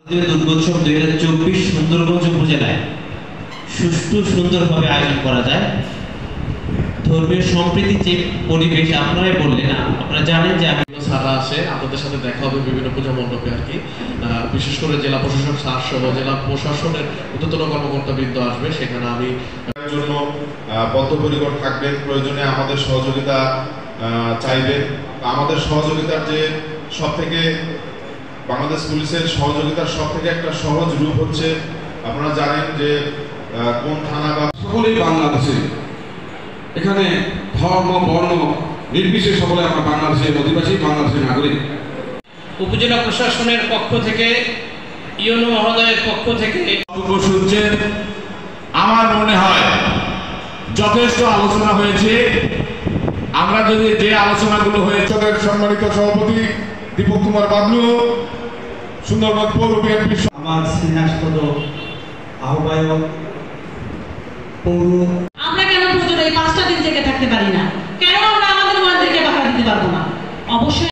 দুর্গোৎসব 2024 সুন্দরগঞ্জ উপজেলায় সুষ্ঠু সুন্দরভাবে আয়োজন করা যায়। ধর্মীয় সম্প্রীতি যে পরিবেশ আপনারাই বললেন, আপনারা জানেন যে আমি সারা আসে, আপনাদের সাথে দেখা হবে বিভিন্ন পূজা মণ্ডপে আর কি। বিশেষ করে জেলা প্রশাসক স্যার সহ জেলা প্রশাসনের ঊর্ধ্বতন কর্মকর্তাবৃন্দ আসবে, সেখানে আমি জন্য বদ্ধপরিকর থাকবেন, প্রয়োজনে আমাদের সহযোগিতা চাইবেন। আমাদের সহযোগিতার যে সব থেকে বাংলাদেশ পুলিশের সহযোগিতার সব থেকে একটা সহজ রূপ হচ্ছে, আপনারা জানেন যে কোন থানা বা সকলেই বাংলাদেশে, এখানে ধর্ম বর্ণ নির্বিশেষে সকলে আমরা বাংলাদেশের অধিবাসী, বাংলাদেশের নাগরিক। উপজেলা প্রশাসনের পক্ষ থেকে, ইউনো মহোদয়ের পক্ষ থেকে শুনছেন, আমার মনে হয় যথেষ্ট আলোচনা হয়েছে। আমরা যদি যে আলোচনাগুলো হয়েছে, সম্মানিত সভাপতি দীপক কুমার বাবলু, সুন্দরবন পৌর বিএনপি, আমার স্নেহাস্পদ আহ্বায়ক পৌর। আমরা কেন পুজোর এই 5টা দিন জেগে থাকতে পারি না? কেন আমরা আমাদের ওয়ার্ডদেরকে বাধা দিতে পারবো না? অবশ্যই